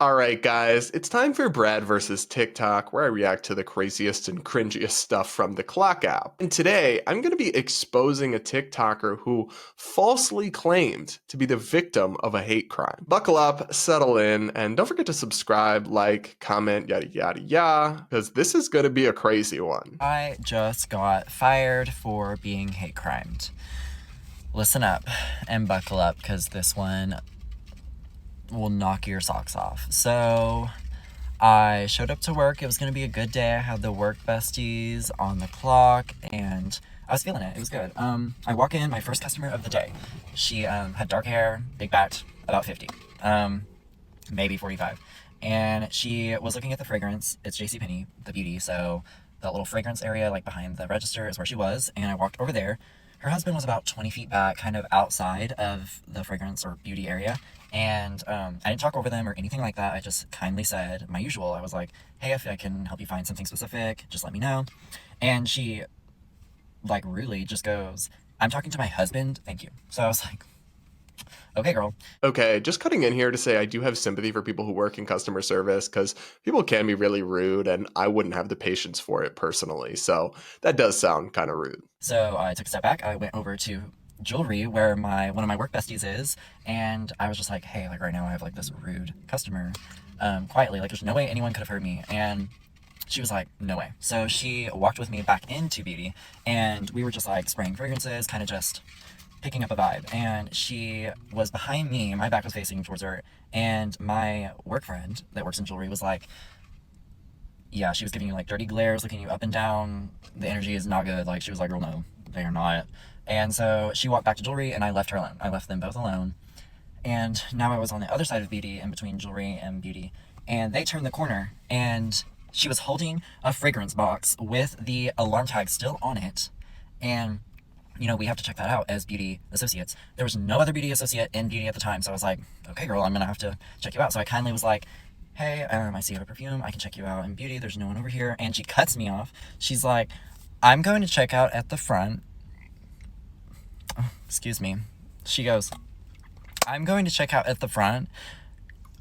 All right, guys, it's time for Brad versus TikTok, where I react to the craziest and cringiest stuff from the Clock app. And today, I'm going to be exposing a TikToker who falsely claimed to be the victim of a hate crime. Buckle up, settle in, and don't forget to subscribe, like, comment, yada yada yada, because this is going to be a crazy one. I just got fired for being hate crimed. Listen up and buckle up, because this one will knock your socks off. So I showed up to work. It was going to be a good day. I had the work besties on the clock and I was feeling it. It was good. I walk in, my first customer of the day. She had dark hair, big back, about 50, maybe 45. And she was looking at the fragrance. It's JCPenney, the beauty. So that little fragrance area, like behind the register, is where she was. And I walked over there. Her husband was about 20 feet back, kind of outside of the fragrance or beauty area. And I didn't talk over them or anything like that. I just kindly said my usual. I was like, hey, if I can help you find something specific, just let me know. And she, like, rudely just goes, I'm talking to my husband. Thank you. So I was like, okay, girl. Okay, just cutting in here to say I do have sympathy for people who work in customer service because people can be really rude and I wouldn't have the patience for it personally. So that does sound kind of rude. So I took a step back. I went over to jewelry where one of my work besties is, and I was just like, hey, like right now I have like this rude customer, quietly, like there's no way anyone could have heard me. And she was like, no way. So she walked with me back into beauty, and we were just like spraying fragrances, kind of just picking up a vibe. And she was behind me, my back was facing towards her, and my work friend that works in jewelry was like, yeah, she was giving you like dirty glares, looking you up and down. The energy is not good. Like, she was like, girl, no, they are not. And so she walked back to jewelry and I left her alone. I left them both alone. And now I was on the other side of beauty, in between jewelry and beauty. And they turned the corner and she was holding a fragrance box with the alarm tag still on it. And, you know, we have to check that out as beauty associates. There was no other beauty associate in beauty at the time. So I was like, okay, girl, I'm going to have to check you out. So I kindly was like, hey, I see you have a perfume. I can check you out in beauty. There's no one over here. And she cuts me off. She's like, I'm going to check out at the front. Oh, excuse me. She goes, I'm going to check out at the front.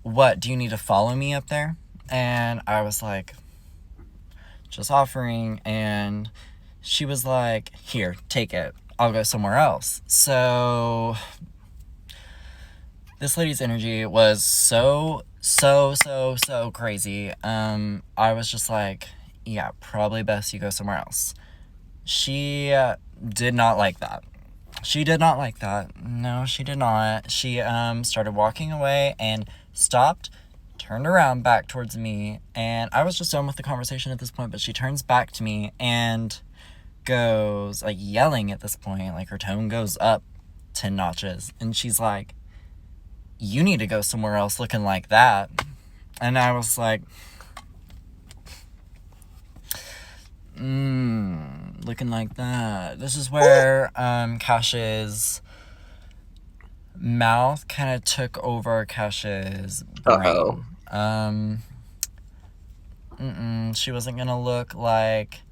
What, do you need to follow me up there? And I was like, just offering. And she was like, here, take it. I'll go somewhere else. So this lady's energy was so crazy. I was just like, yeah, probably best you go somewhere else. She did not like that. She did not like that. No, she did not. She started walking away and stopped, turned around back towards me, and I was just done with the conversation at this point, but she turns back to me and goes, like, yelling at this point, like her tone goes up 10 notches, and she's like, you need to go somewhere else looking like that. And I was like, looking like that. This is where Kash's mouth kind of took over Kash's Uh-oh. brain. She wasn't gonna look like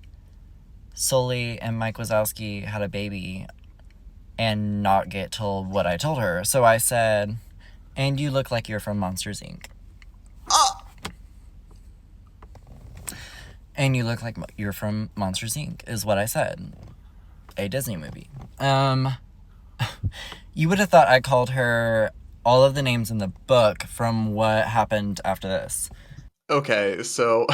Sully and Mike Wazowski had a baby and not get told what I told her. So I said, and you look like you're from Monsters, Inc. And you look like you're from Monsters, Inc. is what I said. A Disney movie. You would have thought I called her all of the names in the book from what happened after this. Okay, so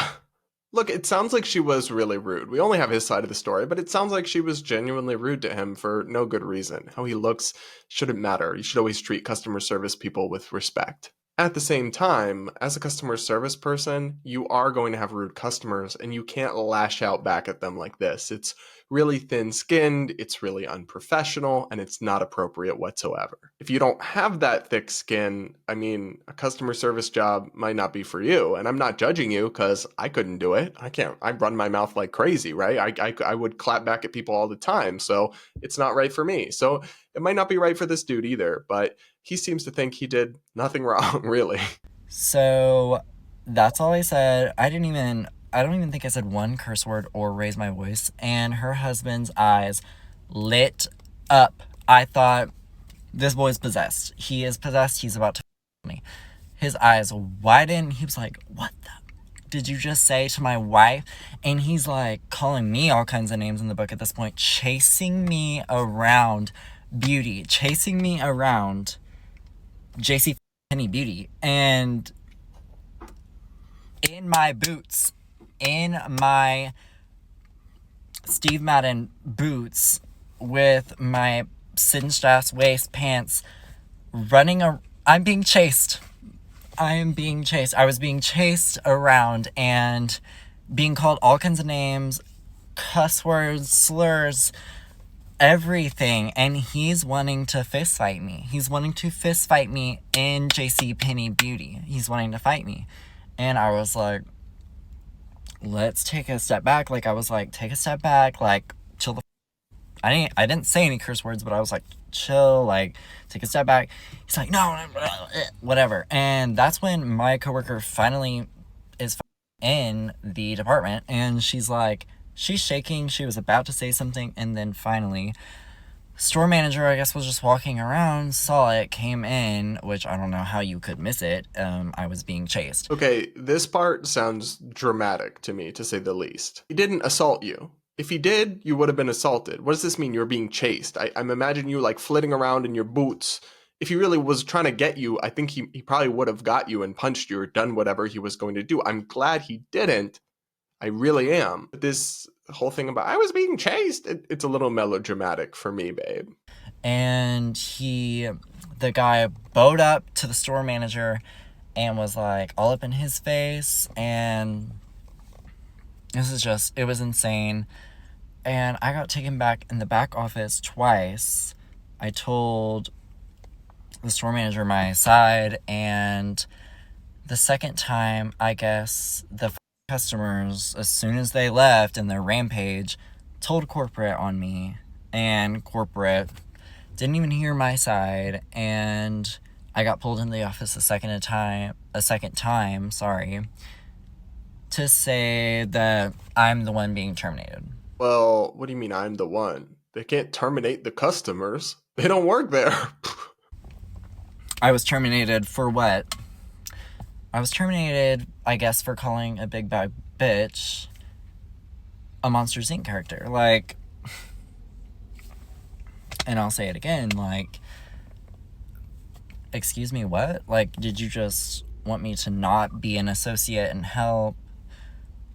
look, it sounds like she was really rude. We only have his side of the story, but it sounds like she was genuinely rude to him for no good reason. How he looks shouldn't matter. You should always treat customer service people with respect. At the same time, as a customer service person, you are going to have rude customers and you can't lash out back at them like this. It's really thin-skinned, it's really unprofessional, and it's not appropriate whatsoever. If you don't have that thick skin, I mean, a customer service job might not be for you. And I'm not judging you because I couldn't do it. I run my mouth like crazy, right? I would clap back at people all the time. So it's not right for me. So it might not be right for this dude either, but he seems to think he did nothing wrong, really. So that's all I said. I don't even think I said one curse word or raise my voice. And her husband's eyes lit up. I thought, this boy's possessed. He is possessed. He's about to me. his eyes widened. He was like, what the did you just say to my wife? And he's like calling me all kinds of names in the book at this point, chasing me around Beauty, chasing me around JC Penny Beauty, and in my boots, in my Steve Madden boots with my cinched ass waist pants, I'm being chased. I am being chased. I was being chased around and being called all kinds of names, cuss words, slurs, everything. And he's wanting to fist fight me. He's wanting to fist fight me in JC Penney Beauty. He's wanting to fight me. And I was like, let's take a step back. Like, I was like, take a step back. Like, chill the I didn't say any curse words, but I was like, chill, like, take a step back. He's like, no, whatever. And that's when my coworker finally is in the department, and she's like, she's shaking. She was about to say something, and then finally, store manager, I guess, was just walking around, saw it, came in, which I don't know how you could miss it. I was being chased. Okay, this part sounds dramatic to me, to say the least. He didn't assault you. If he did, you would have been assaulted. What does this mean? You're being chased. I'm imagining you like flitting around in your boots. If he really was trying to get you, I think he probably would have got you and punched you or done whatever he was going to do. I'm glad he didn't. I really am. But this whole thing about I was being chased, it's a little melodramatic for me, babe. And the guy bowed up to the store manager and was like all up in his face, and it was insane. And I got taken back in the back office twice. I told the store manager my side, and the second time, I guess, the customers, as soon as they left in their rampage, told corporate on me, and corporate didn't even hear my side, and I got pulled into the office a second time, to say that I'm the one being terminated. Well, what do you mean I'm the one? They can't terminate the customers. They don't work there. I was terminated for what? I was terminated, I guess, for calling a big bad bitch a Monsters Inc. character. Like, and I'll say it again, like, excuse me, what? Like, did you just want me to not be an associate and help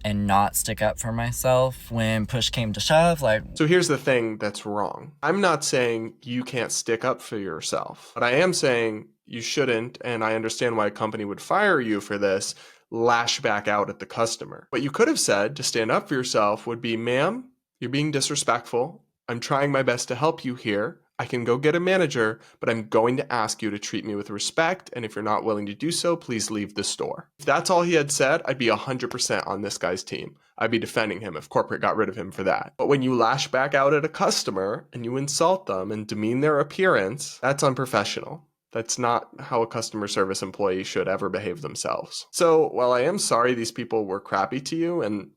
and not stick up for myself when push came to shove? Like, so here's the thing that's wrong. I'm not saying you can't stick up for yourself, but I am saying you shouldn't, and I understand why a company would fire you for this, lash back out at the customer. What you could have said to stand up for yourself would be, ma'am, you're being disrespectful. I'm trying my best to help you here. I can go get a manager, but I'm going to ask you to treat me with respect, and if you're not willing to do so, please leave the store. If that's all he had said, I'd be 100% on this guy's team. I'd be defending him if corporate got rid of him for that. But when you lash back out at a customer and you insult them and demean their appearance, that's unprofessional. That's not how a customer service employee should ever behave themselves. So while I am sorry these people were crappy to you and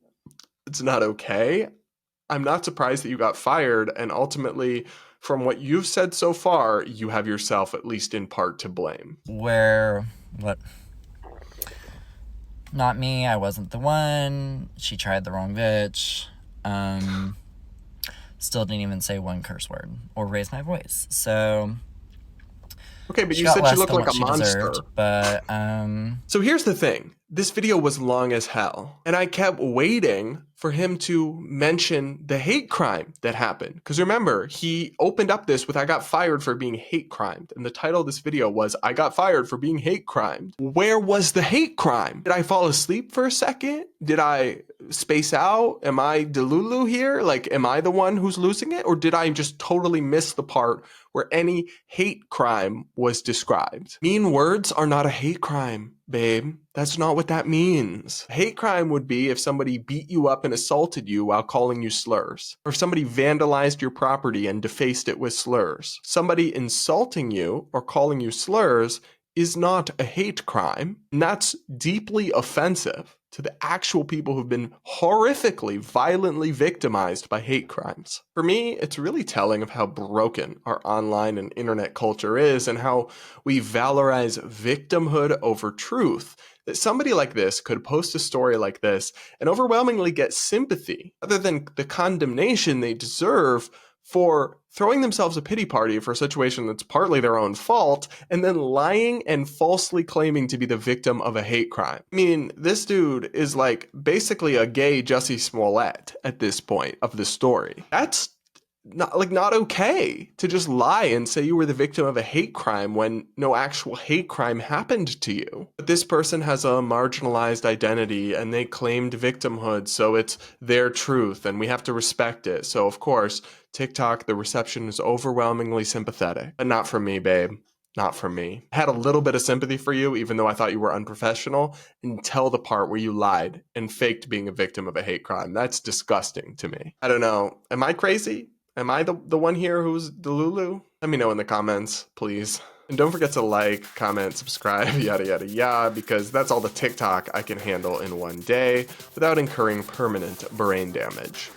it's not okay, I'm not surprised that you got fired, and ultimately, from what you've said so far, you have yourself at least in part to blame. What? Not me, I wasn't the one. She tried the wrong bitch. Still didn't even say one curse word or raise my voice. So okay, but you said she looked like a monster. Deserved, but So here's the thing. This video was long as hell, and I kept waiting for him to mention the hate crime that happened. Because remember, he opened up this with, I got fired for being hate crimed. And the title of this video was, I got fired for being hate crimed. Where was the hate crime? Did I fall asleep for a second? Did I space out? Am I Delulu here? Like, am I the one who's losing it? Or did I just totally miss the part where any hate crime was described? Mean words are not a hate crime, babe. That's not what that means. Hate crime would be if somebody beat you up and assaulted you while calling you slurs, or if somebody vandalized your property and defaced it with slurs. Somebody insulting you or calling you slurs is not a hate crime, and that's deeply offensive. to the actual people who've been horrifically, violently victimized by hate crimes. For me, it's really telling of how broken our online and internet culture is and how we valorize victimhood over truth. That somebody like this could post a story like this and overwhelmingly get sympathy rather than the condemnation they deserve for throwing themselves a pity party for a situation that's partly their own fault and then lying and falsely claiming to be the victim of a hate crime. I mean, this dude is like basically a gay Jussie Smollett at this point of the story. That's not okay to just lie and say you were the victim of a hate crime when no actual hate crime happened to you. But this person has a marginalized identity and they claimed victimhood, so it's their truth and we have to respect it. So of course, TikTok, the reception is overwhelmingly sympathetic. But not from me, babe. Not from me. I had a little bit of sympathy for you, even though I thought you were unprofessional, until the part where you lied and faked being a victim of a hate crime. That's disgusting to me. I don't know. Am I crazy? Am I the one here who's Delulu? Let me know in the comments, please. And don't forget to like, comment, subscribe, yada, yada, yada, because that's all the TikTok I can handle in one day without incurring permanent brain damage.